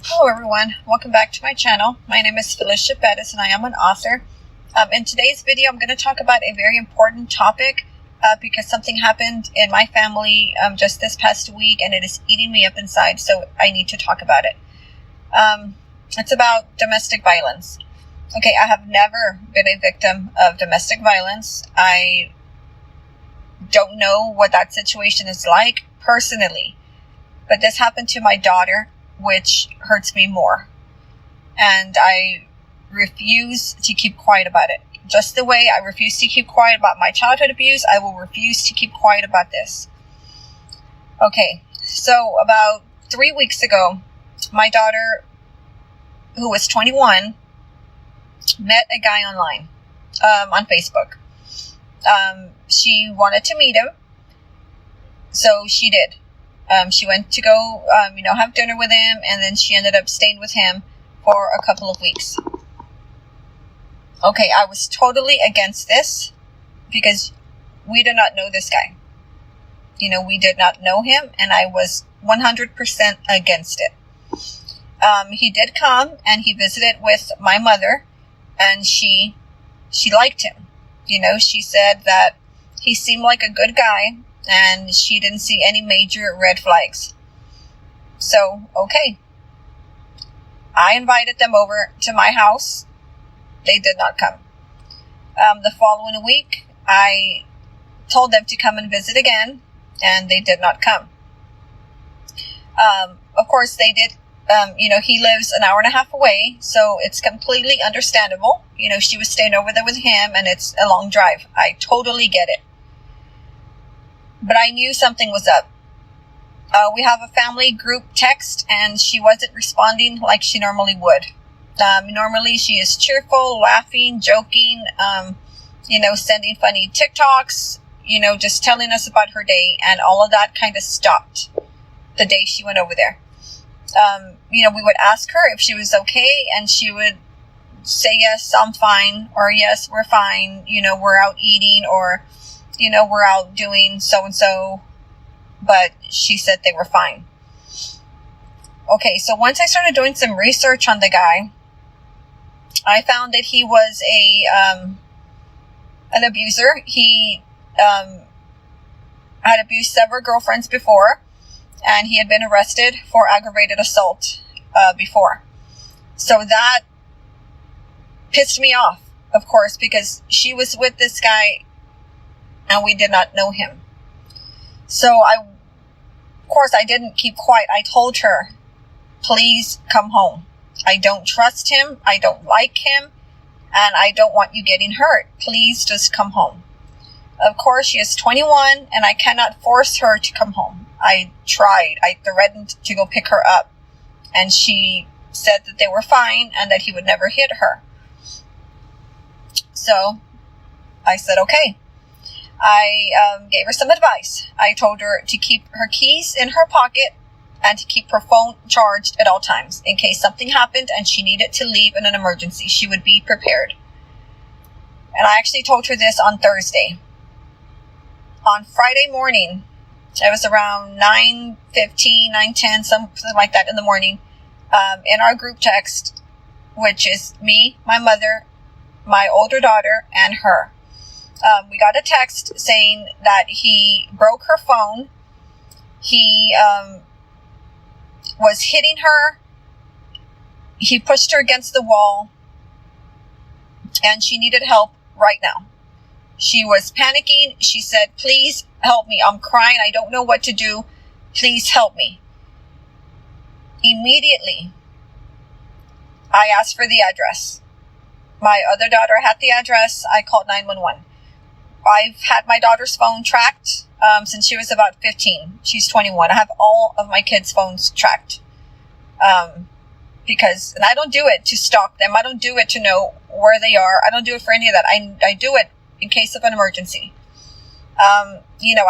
Hello everyone, welcome back to my channel. My name is Felicia Perez and I am an author. In today's video I'm going to talk about a very important topic because something happened in my family just this past week and it is eating me up inside, so I need to talk about it. It's about domestic violence. Okay, I have never been a victim of domestic violence. I don't know what that situation is like personally, but this happened to my daughter, which hurts me more. And I refuse to keep quiet about it. Just the way I refuse to keep quiet about my childhood abuse, I will refuse to keep quiet about this. Okay, so about 3 weeks ago, my daughter, who was 21, met a guy online, on Facebook. She wanted to meet him, so she did. She went to go, have dinner with him, and then she ended up staying with him for a couple of weeks. Okay, I was totally against this because we did not know this guy. We did not know him, and I was 100% against it. He did come, and he visited with my mother, and she liked him. She said that he seemed like a good guy, and she didn't see any major red flags. So, okay. I invited them over to my house. They did not come. The following week, I told them to come and visit again, and they did not come. Of course, they did. He lives an hour and a half away, so it's completely understandable. She was staying over there with him, and it's a long drive. I totally get it. But I knew something was up. We have a family group text, and she wasn't responding like she normally would. Normally she is cheerful, laughing, joking, sending funny TikToks, just telling us about her day, and all of that kind of stopped the day she went over there. We would ask her if she was okay, and she would say, yes, I'm fine, or yes, we're fine, we're out eating, or we're out doing so-and-so, but she said they were fine. Okay, so once I started doing some research on the guy, I found that he was an abuser. He had abused several girlfriends before, and he had been arrested for aggravated assault before. So that pissed me off, of course, because she was with this guy and we did not know him. So of course, I didn't keep quiet. I told her, please come home. I don't trust him. I don't like him. And I don't want you getting hurt. Please just come home. Of course, she is 21 and I cannot force her to come home. I tried. I threatened to go pick her up. And she said that they were fine and that he would never hit her. So I said, okay. I gave her some advice. I told her to keep her keys in her pocket and to keep her phone charged at all times in case something happened and she needed to leave in an emergency. She would be prepared. And I actually told her this on Thursday. On Friday morning, it was around 9:15, 9:10, something like that in the morning, in our group text, which is me, my mother, my older daughter, and her. We got a text saying that he broke her phone. He was hitting her. He pushed her against the wall. And she needed help right now. She was panicking. She said, please help me. I'm crying. I don't know what to do. Please help me. Immediately, I asked for the address. My other daughter had the address. I called 911. I've had my daughter's phone tracked since she was about 15. She's 21. I have all of my kids' phones tracked. And I don't do it to stalk them. I don't do it to know where they are. I don't do it for any of that. I do it in case of an emergency. I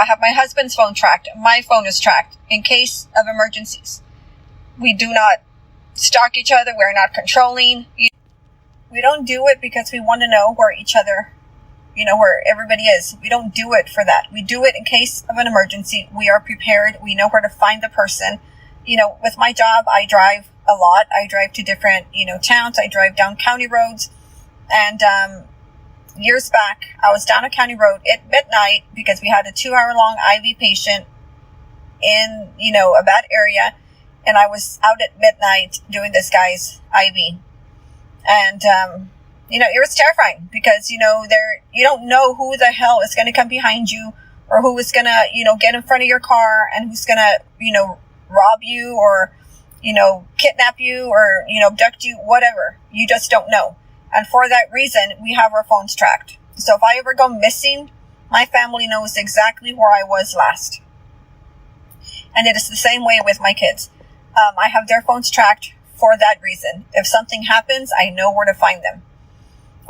have my husband's phone tracked. My phone is tracked in case of emergencies. We do not stalk each other. We're not controlling. We don't do it because we want to know where each other where everybody is. We don't do it for that. We do it in case of an emergency. We are prepared. We know where to find the person. With my job, I drive a lot. I drive to different, towns. I drive down county roads. And years back, I was down a county road at midnight because we had a 2-hour-long IV patient in, a bad area. And I was out at midnight doing this guy's IV. And, it was terrifying because, you don't know who the hell is going to come behind you or who is going to, get in front of your car and who's going to, rob you or, kidnap you or, abduct you, whatever. You just don't know. And for that reason, we have our phones tracked. So if I ever go missing, my family knows exactly where I was last. And it is the same way with my kids. I have their phones tracked for that reason. If something happens, I know where to find them.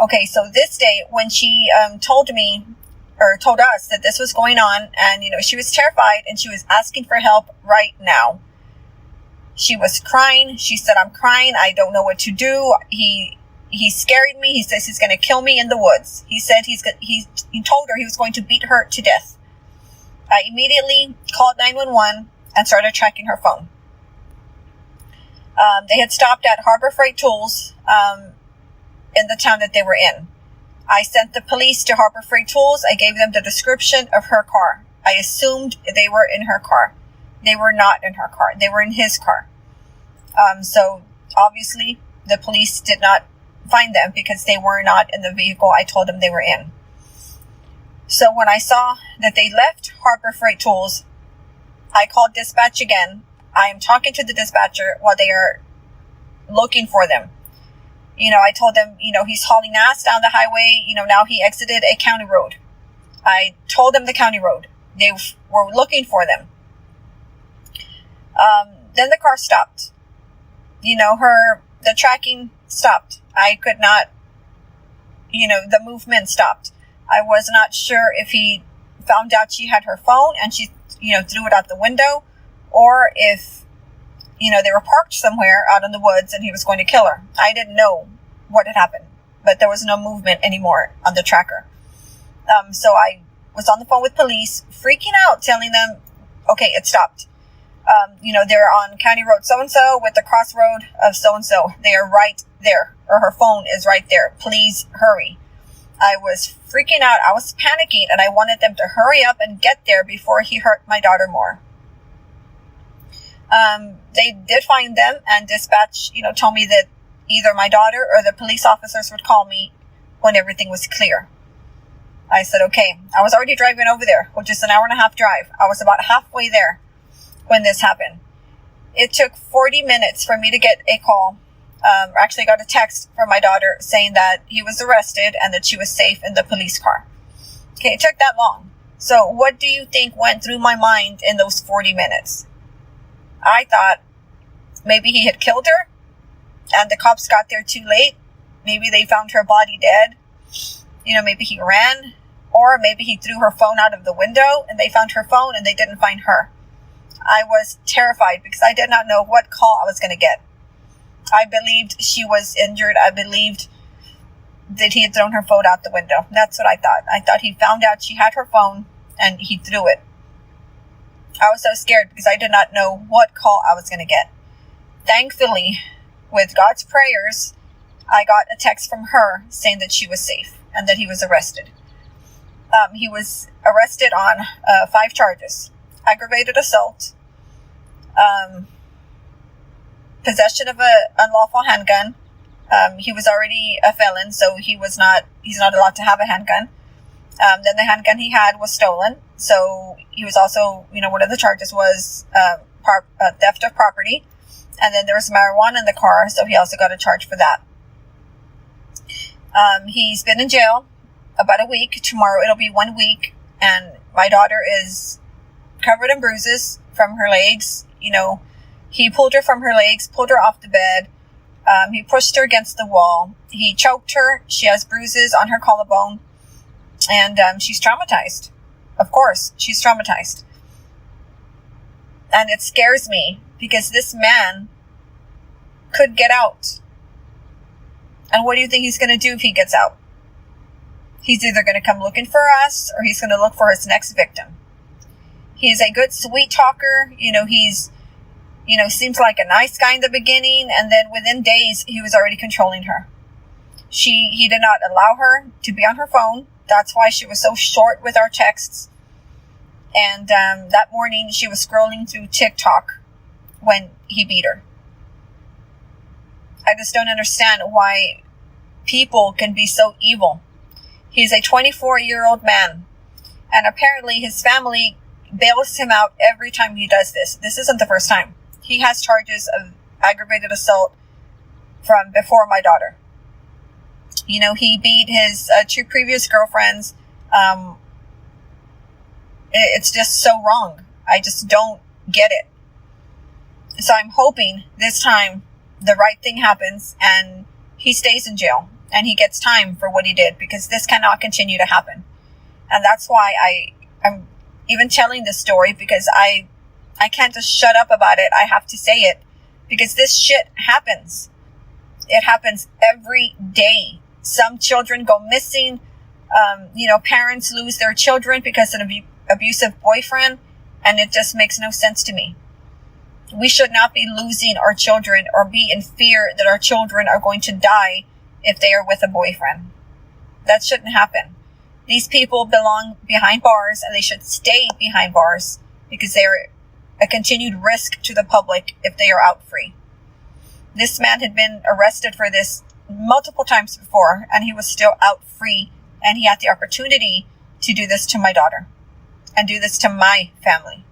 Okay, so this day when she told us that this was going on and, she was terrified and she was asking for help right now. She was crying. She said, I'm crying. I don't know what to do. He scared me. He says he's going to kill me in the woods. He said he told her he was going to beat her to death. I immediately called 911 and started tracking her phone. They had stopped at Harbor Freight Tools in the town that they were in. I sent the police to Harbor Freight Tools. I gave them the description of her car. I assumed they were in her car. They were not in her car. They were in his car. So obviously the police did not find them because they were not in the vehicle I told them they were in. So when I saw that they left Harbor Freight Tools, I called dispatch again. I am talking to the dispatcher while they are looking for them. I told them, he's hauling ass down the highway. Now he exited a county road. I told them the county road. They were looking for them. Then the car stopped. The tracking stopped. I could not, the movement stopped. I was not sure if he found out she had her phone and she, threw it out the window, or if, they were parked somewhere out in the woods and he was going to kill her. I didn't know what had happened, but there was no movement anymore on the tracker. So I was on the phone with police, freaking out, telling them, okay, it stopped. They're on County Road so-and-so with the crossroad of so-and-so. They are right there, or her phone is right there. Please hurry. I was freaking out. I was panicking, and I wanted them to hurry up and get there before he hurt my daughter more. They did find them, and dispatch, told me that either my daughter or the police officers would call me when everything was clear. I said, okay. I was already driving over there, which is an 1.5-hour drive. I was about halfway there when this happened. It took 40 minutes for me to get a call. Actually got a text from my daughter saying that he was arrested and that she was safe in the police car. Okay, it took that long. So what do you think went through my mind in those 40 minutes? I thought maybe he had killed her and the cops got there too late. Maybe they found her body dead. Maybe he ran, or maybe he threw her phone out of the window and they found her phone and they didn't find her. I was terrified because I did not know what call I was going to get. I believed she was injured. I believed that he had thrown her phone out the window. That's what I thought. I thought he found out she had her phone and he threw it. I was so scared because I did not know what call I was going to get. Thankfully, with God's prayers, I got a text from her saying that she was safe and that he was arrested. He was arrested on 5 charges. Aggravated assault, possession of an unlawful handgun. He was already a felon, so he's not allowed to have a handgun. Then the handgun he had was stolen, so he was also, one of the charges was theft of property. And then there was marijuana in the car, so he also got a charge for that. He's been in jail about a week. Tomorrow it'll be 1 week, and my daughter is covered in bruises from her legs. He pulled her from her legs, pulled her off the bed. He pushed her against the wall. He choked her. She has bruises on her collarbone, and she's traumatized. Of course, she's traumatized. And it scares me because this man could get out. And what do you think he's going to do if he gets out? He's either going to come looking for us or he's going to look for his next victim. He's a good sweet talker. He's seems like a nice guy in the beginning, and then within days, he was already controlling her. He did not allow her to be on her phone. That's why she was so short with our texts. And that morning, she was scrolling through TikTok when he beat her. I just don't understand why people can be so evil. He's a 24-year-old man, and apparently his family bails him out every time he does this. This isn't the first time. He has charges of aggravated assault from before my daughter. He beat his 2 previous girlfriends. It's just so wrong. I just don't get it. So I'm hoping this time the right thing happens and he stays in jail and he gets time for what he did, because this cannot continue to happen. And that's why I'm even telling this story, because I can't just shut up about it. I have to say it, because this shit happens. It happens every day. Some children go missing. Parents lose their children because of an abusive boyfriend, and it just makes no sense to me. We should not be losing our children or be in fear that our children are going to die if they are with a boyfriend. That shouldn't happen. These people belong behind bars, and they should stay behind bars, because they are a continued risk to the public if they are out free. This man had been arrested for this multiple times before, and he was still out free, and he had the opportunity to do this to my daughter and do this to my family.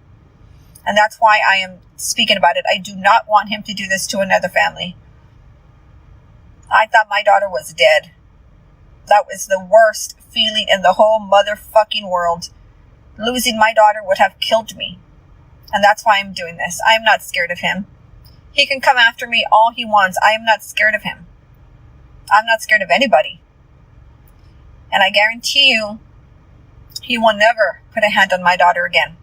And that's why I am speaking about it. I do not want him to do this to another family. I thought my daughter was dead. That was the worst feeling in the whole motherfucking world. Losing my daughter would have killed me. And that's why I'm doing this. I am not scared of him. He can come after me all he wants. I am not scared of him. I'm not scared of anybody. And I guarantee you, he will never put a hand on my daughter again.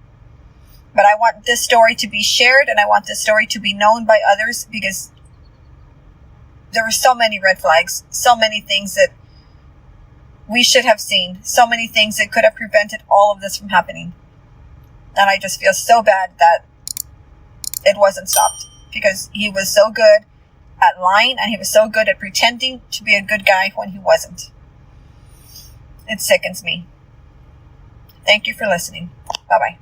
But I want this story to be shared, and I want this story to be known by others, because there were so many red flags, so many things that we should have seen, so many things that could have prevented all of this from happening. And I just feel so bad that it wasn't stopped, because he was so good at lying, and he was so good at pretending to be a good guy when he wasn't. It sickens me. Thank you for listening. Bye-bye.